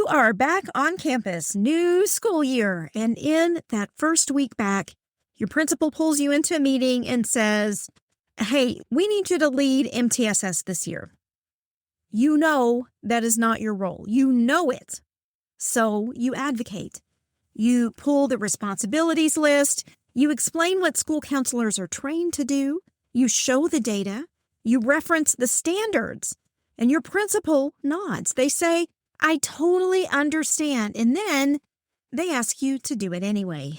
You are back on campus, new school year, and in that first week back, your principal pulls you into a meeting and says, hey, we need you to lead MTSS this year. You know that is not your role. You know it. So you advocate. You pull the responsibilities list. You explain what school counselors are trained to do. You show the data. You reference the standards. And your principal nods. They say, I totally understand. And then they ask you to do it anyway.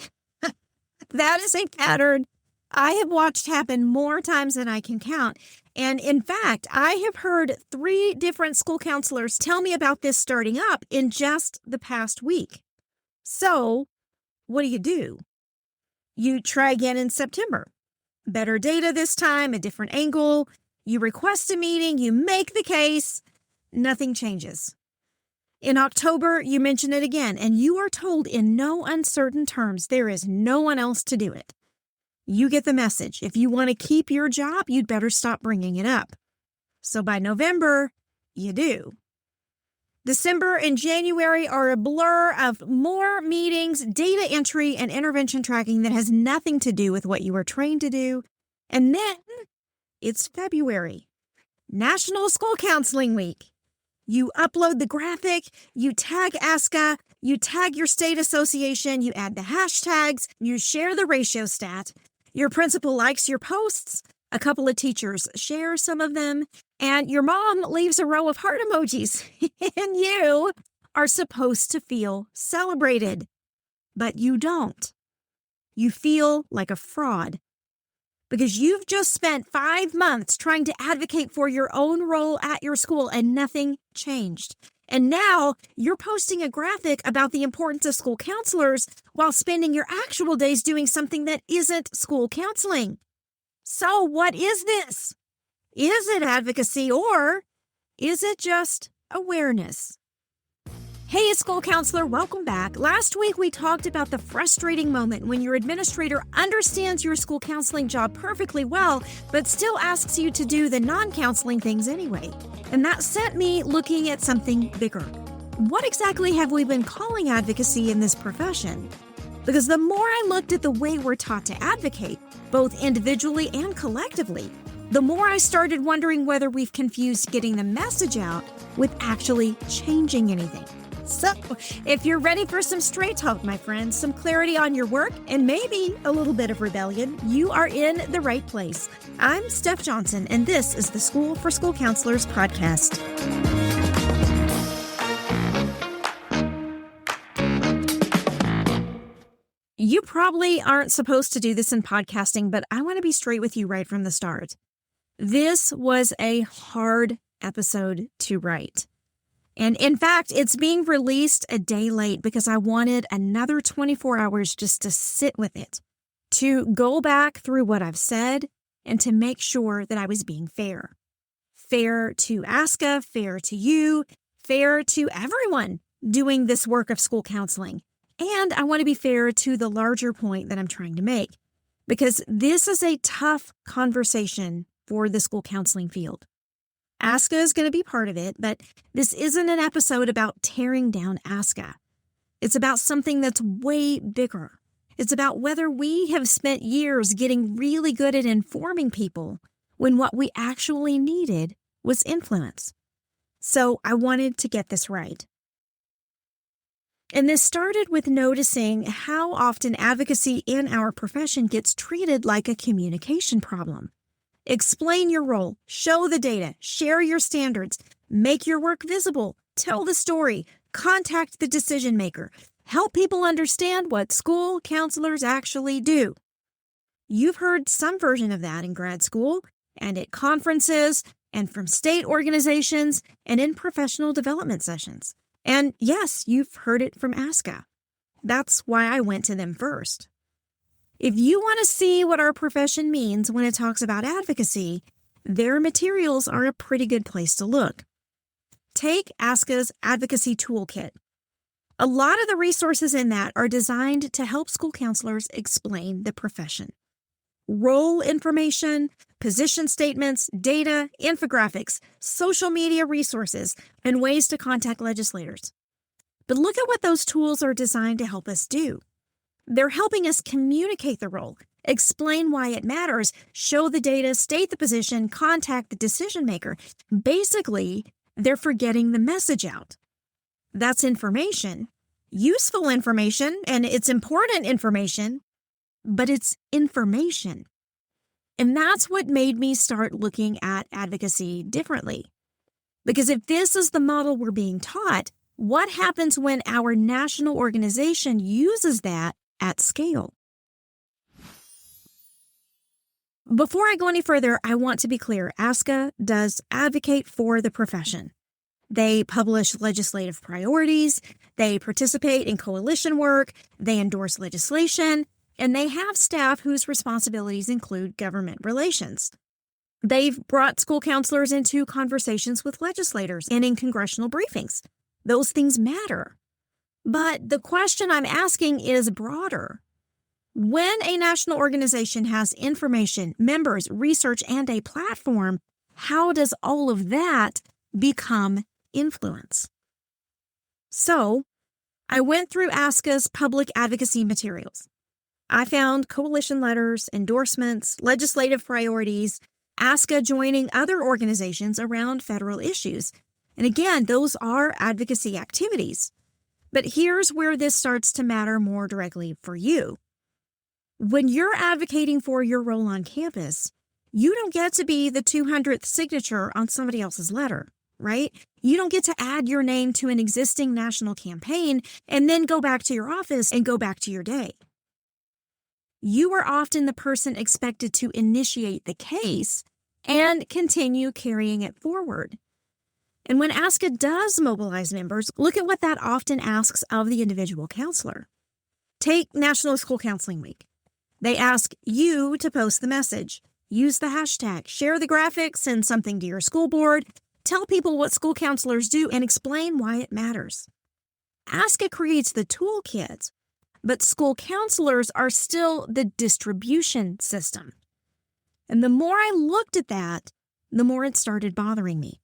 That is a pattern I have watched happen more times than I can count. And in fact, I have heard 3 different school counselors tell me about this starting up in just the past week. So what do? You try again in September. Better data this time, a different angle. You request a meeting, you make the case, nothing changes. In October, you mention it again, and you are told in no uncertain terms there is no one else to do it. You get the message. If you want to keep your job, you'd better stop bringing it up. So by November, you do. December and January are a blur of more meetings, data entry, and intervention tracking that has nothing to do with what you were trained to do. And then it's February, National School Counseling Week. You upload the graphic, you tag ASCA, you tag your state association, you add the hashtags, you share the ratio stat. Your principal likes your posts, a couple of teachers share some of them, and your mom leaves a row of heart emojis. And you are supposed to feel celebrated, but you don't. You feel like a fraud. Because you've just spent 5 months trying to advocate for your own role at your school and nothing changed. And now you're posting a graphic about the importance of school counselors while spending your actual days doing something that isn't school counseling. So what is this? Is it advocacy or is it just awareness? Hey, school counselor, welcome back. Last week, we talked about the frustrating moment when your administrator understands your school counseling job perfectly well, but still asks you to do the non-counseling things anyway. And that sent me looking at something bigger. What exactly have we been calling advocacy in this profession? Because the more I looked at the way we're taught to advocate, both individually and collectively, the more I started wondering whether we've confused getting the message out with actually changing anything. So, if you're ready for some straight talk, my friends, some clarity on your work, and maybe a little bit of rebellion, you are in the right place. I'm Steph Johnson, and this is the School for School Counselors podcast. You probably aren't supposed to do this in podcasting, but I want to be straight with you right from the start. This was a hard episode to write. And in fact, it's being released a day late because I wanted another 24 hours just to sit with it, to go back through what I've said, and to make sure that I was being fair. Fair to ASCA, fair to you, fair to everyone doing this work of school counseling. And I want to be fair to the larger point that I'm trying to make, because this is a tough conversation for the school counseling field. ASCA is going to be part of it, but this isn't an episode about tearing down ASCA. It's about something that's way bigger. It's about whether we have spent years getting really good at informing people when what we actually needed was influence. So I wanted to get this right. And this started with noticing how often advocacy in our profession gets treated like a communication problem. Explain your role, show the data, share your standards, make your work visible, tell the story, contact the decision maker, help people understand what school counselors actually do. You've heard some version of that in grad school and at conferences and from state organizations and in professional development sessions. And yes, you've heard it from ASCA. That's why I went to them first. If you want to see what our profession means when it talks about advocacy, their materials are a pretty good place to look. Take ASCA's Advocacy Toolkit. A lot of the resources in that are designed to help school counselors explain the profession. Role information, position statements, data, infographics, social media resources, and ways to contact legislators. But look at what those tools are designed to help us do. They're helping us communicate the role, explain why it matters, show the data, state the position, contact the decision maker. Basically, they're for getting the message out. That's information, useful information, and it's important information, but it's information. And that's what made me start looking at advocacy differently. Because if this is the model we're being taught, what happens when our national organization uses that at scale? Before I go any further, I want to be clear. ASCA does advocate for the profession. They publish legislative priorities, they participate in coalition work, they endorse legislation, and they have staff whose responsibilities include government relations. They've brought school counselors into conversations with legislators and in congressional briefings. Those things matter. But the question I'm asking is broader. When a national organization has information, members, research, and a platform, how does all of that become influence? So, I went through ASCA's public advocacy materials. I found coalition letters, endorsements, legislative priorities, ASCA joining other organizations around federal issues. And again, those are advocacy activities. But here's where this starts to matter more directly for you. When you're advocating for your role on campus, you don't get to be the 200th signature on somebody else's letter, right? You don't get to add your name to an existing national campaign and then go back to your office and go back to your day. You are often the person expected to initiate the case and continue carrying it forward. And when ASCA does mobilize members, look at what that often asks of the individual counselor. Take National School Counseling Week. They ask you to post the message, use the hashtag, share the graphic, send something to your school board, tell people what school counselors do, and explain why it matters. ASCA creates the toolkit, but school counselors are still the distribution system. And the more I looked at that, the more it started bothering me.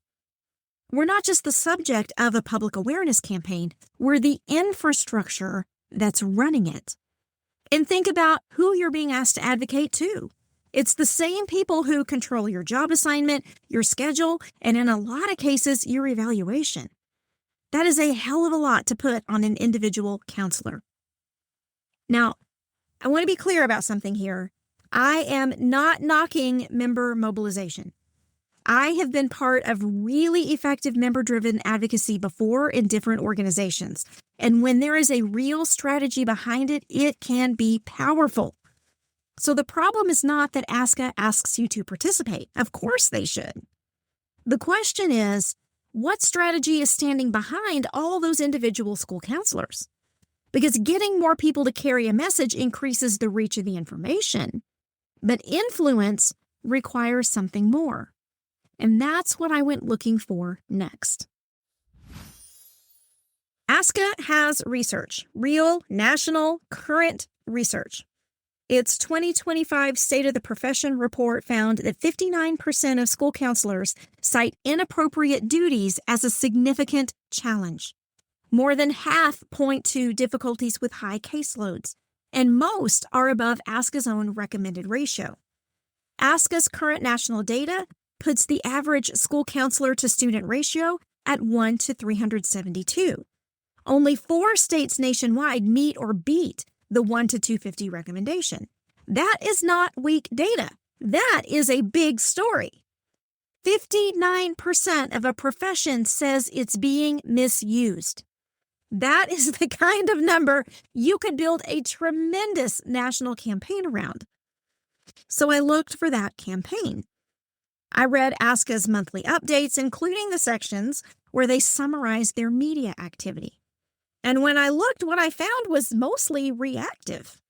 We're not just the subject of a public awareness campaign, we're the infrastructure that's running it. And think about who you're being asked to advocate to. It's the same people who control your job assignment, your schedule, and in a lot of cases, your evaluation. That is a hell of a lot to put on an individual counselor. Now, I want to be clear about something here. I am not knocking member mobilization. I have been part of really effective member-driven advocacy before in different organizations. And when there is a real strategy behind it, it can be powerful. So the problem is not that ASCA asks you to participate. Of course they should. The question is, what strategy is standing behind all those individual school counselors? Because getting more people to carry a message increases the reach of the information. But influence requires something more. And that's what I went looking for next. ASCA has research, real, national, current research. Its 2025 State of the Profession report found that 59% of school counselors cite inappropriate duties as a significant challenge. More than half point to difficulties with high caseloads, and most are above ASCA's own recommended ratio. ASCA's current national data puts the average school counselor to student ratio at 1 to 372. Only 4 states nationwide meet or beat the 1 to 250 recommendation. That is not weak data. That is a big story. 59% of a profession says it's being misused. That is the kind of number you could build a tremendous national campaign around. So I looked for that campaign. I read ASCA's monthly updates, including the sections where they summarize their media activity. And when I looked, what I found was mostly reactive.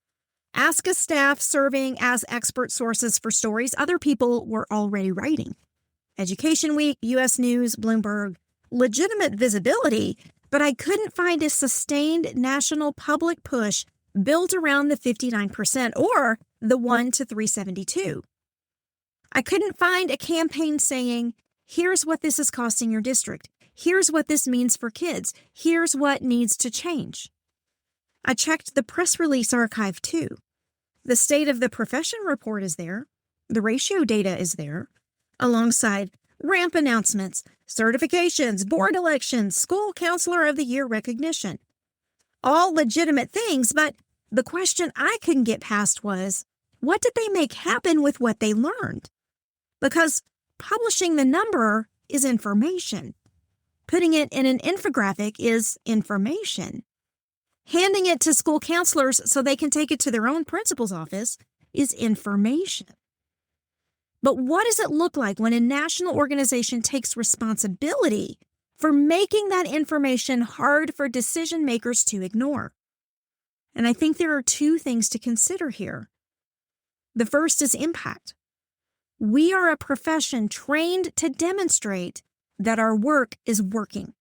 ASCA staff serving as expert sources for stories other people were already writing. Education Week, U.S. News, Bloomberg, legitimate visibility, but I couldn't find a sustained national public push built around the 59% or the 1 to 372. I couldn't find a campaign saying, here's what this is costing your district. Here's what this means for kids. Here's what needs to change. I checked the press release archive too. The State of the Profession report is there. The ratio data is there, alongside ramp announcements, certifications, board elections, School Counselor of the Year recognition. All legitimate things, but the question I couldn't get past was, what did they make happen with what they learned? Because publishing the number is information. Putting it in an infographic is information. Handing it to school counselors so they can take it to their own principal's office is information. But what does it look like when a national organization takes responsibility for making that information hard for decision makers to ignore? And I think there are two things to consider here. The first is impact. We are a profession trained to demonstrate that our work is working.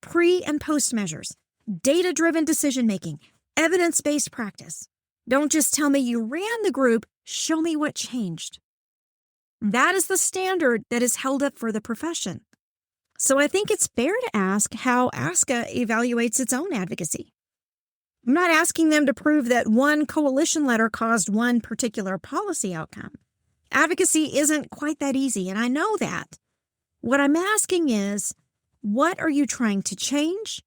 Pre- and post measures, data-driven decision-making, evidence-based practice. Don't just tell me you ran the group, show me what changed. That is the standard that is held up for the profession. So I think it's fair to ask how ASCA evaluates its own advocacy. I'm not asking them to prove that one coalition letter caused one particular policy outcome. Advocacy isn't quite that easy, and I know that. What I'm asking is, what are you trying to change?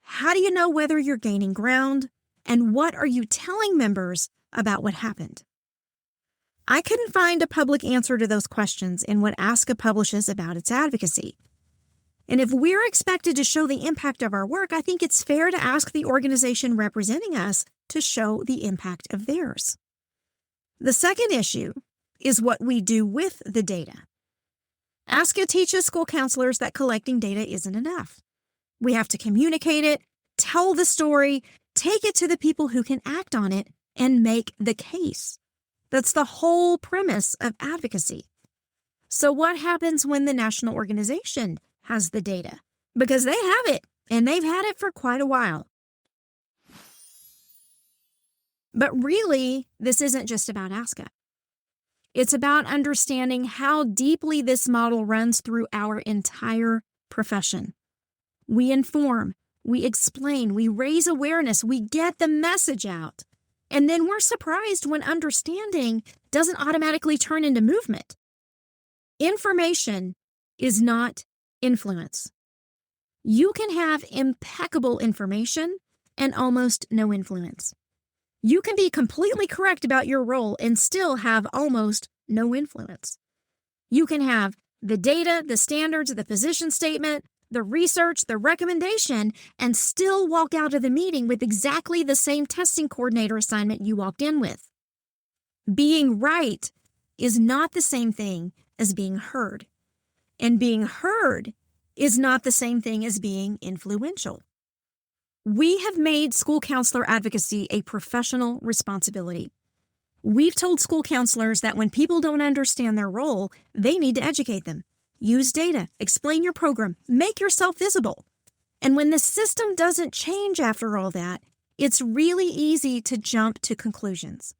How do you know whether you're gaining ground? And what are you telling members about what happened? I couldn't find a public answer to those questions in what ASCA publishes about its advocacy. And if we're expected to show the impact of our work, I think it's fair to ask the organization representing us to show the impact of theirs. The second issue is what we do with the data. ASCA teaches school counselors that collecting data isn't enough. We have to communicate it, tell the story, take it to the people who can act on it, and make the case. That's the whole premise of advocacy. So what happens when the national organization has the data? Because they have it, and they've had it for quite a while. But really, this isn't just about ASCA. It's about understanding how deeply this model runs through our entire profession. We inform, we explain, we raise awareness, we get the message out. And then we're surprised when understanding doesn't automatically turn into movement. Information is not influence. You can have impeccable information and almost no influence. You can be completely correct about your role and still have almost no influence. You can have the data, the standards, the position statement, the research, the recommendation, and still walk out of the meeting with exactly the same testing coordinator assignment you walked in with. Being right is not the same thing as being heard. And being heard is not the same thing as being influential. We have made school counselor advocacy a professional responsibility. We've told school counselors that when people don't understand their role, they need to educate them. Use data, explain your program, make yourself visible. And when the system doesn't change after all that, it's really easy to jump to conclusions.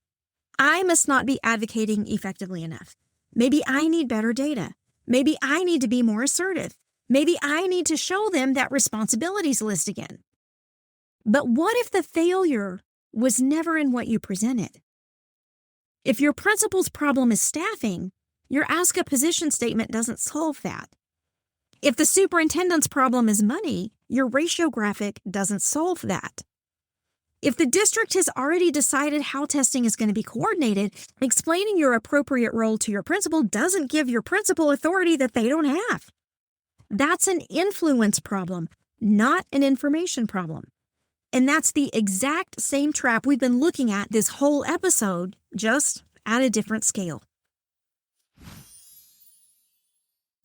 I must not be advocating effectively enough. Maybe I need better data. Maybe I need to be more assertive. Maybe I need to show them that responsibilities list again. But what if the failure was never in what you presented? If your principal's problem is staffing, your ASCA position statement doesn't solve that. If the superintendent's problem is money, your ratio graphic doesn't solve that. If the district has already decided how testing is going to be coordinated, explaining your appropriate role to your principal doesn't give your principal authority that they don't have. That's an influence problem, not an information problem. And that's the exact same trap we've been looking at this whole episode, just at a different scale.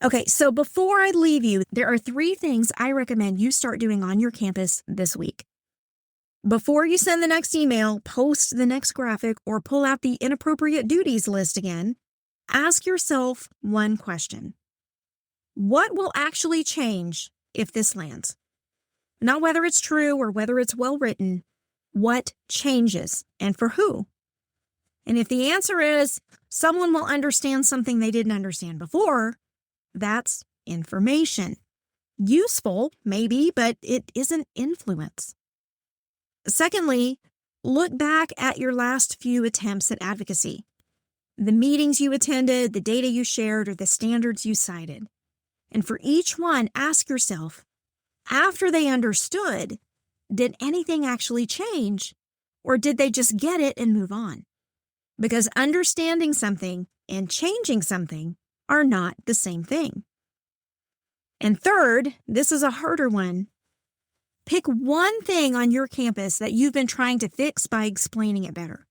Okay, so before I leave you, there are 3 things I recommend you start doing on your campus this week. Before you send the next email, post the next graphic, or pull out the inappropriate duties list again, ask yourself one question. What will actually change if this lands? Not whether it's true or whether it's well written. What changes and for who? And if the answer is someone will understand something they didn't understand before, that's information. Useful, maybe, but it isn't influence. Secondly, look back at your last few attempts at advocacy. The meetings you attended, the data you shared, or the standards you cited. And for each one, ask yourself, after they understood, did anything actually change? Or did they just get it and move on? Because understanding something and changing something are not the same thing. And third, this is a harder one. Pick one thing on your campus that you've been trying to fix by explaining it better.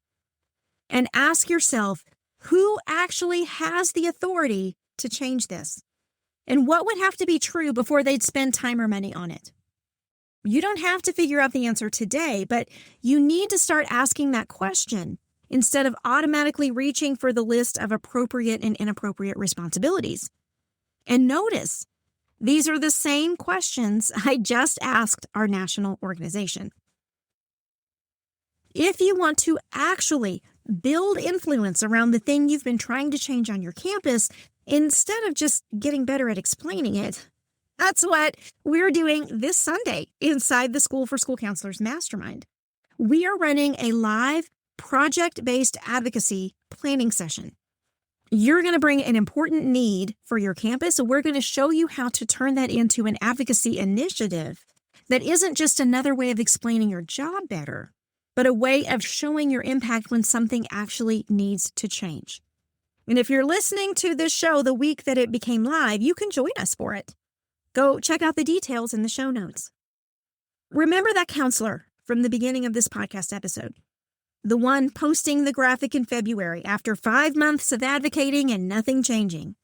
And ask yourself, who actually has the authority to change this? And what would have to be true before they'd spend time or money on it? You don't have to figure out the answer today, but you need to start asking that question instead of automatically reaching for the list of appropriate and inappropriate responsibilities. And notice, these are the same questions I just asked our national organization. If you want to actually build influence around the thing you've been trying to change on your campus, instead of just getting better at explaining it, that's what we're doing this Sunday inside the School for School Counselors Mastermind. We are running a live project-based advocacy planning session. You're going to bring an important need for your campus, so we're going to show you how to turn that into an advocacy initiative that isn't just another way of explaining your job better, but a way of showing your impact when something actually needs to change. And if you're listening to this show the week that it became live, you can join us for it. Go check out the details in the show notes. Remember that counselor from the beginning of this podcast episode, the one posting the graphic in February after 5 months of advocating and nothing changing.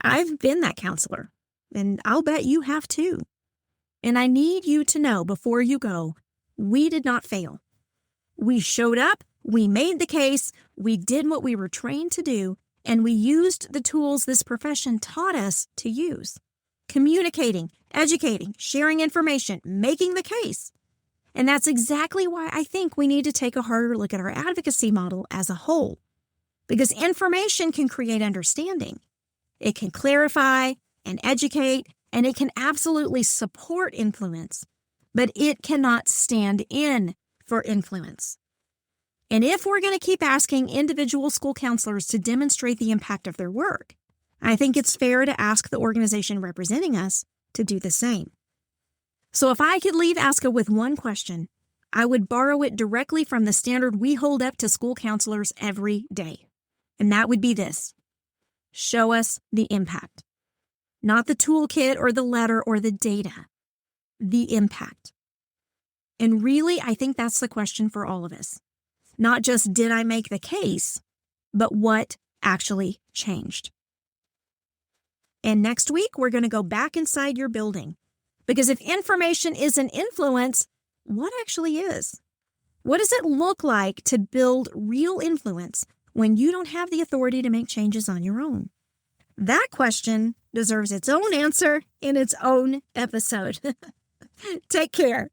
I've been that counselor, and I'll bet you have too. And I need you to know before you go, we did not fail. We showed up, we made the case, we did what we were trained to do, and we used the tools this profession taught us to use. Communicating, educating, sharing information, making the case. And that's exactly why I think we need to take a harder look at our advocacy model as a whole. Because information can create understanding. It can clarify and educate, and it can absolutely support influence, but it cannot stand in for influence. And if we're going to keep asking individual school counselors to demonstrate the impact of their work, I think it's fair to ask the organization representing us to do the same. So if I could leave ASCA with one question, I would borrow it directly from the standard we hold up to school counselors every day. And that would be this: show us the impact. Not the toolkit or the letter or the data, the impact. And really, I think that's the question for all of us. Not just did I make the case, but what actually changed. And next week, we're going to go back inside your building. Because if information isn't influence, what actually is? What does it look like to build real influence when you don't have the authority to make changes on your own? That question deserves its own answer in its own episode. Take care.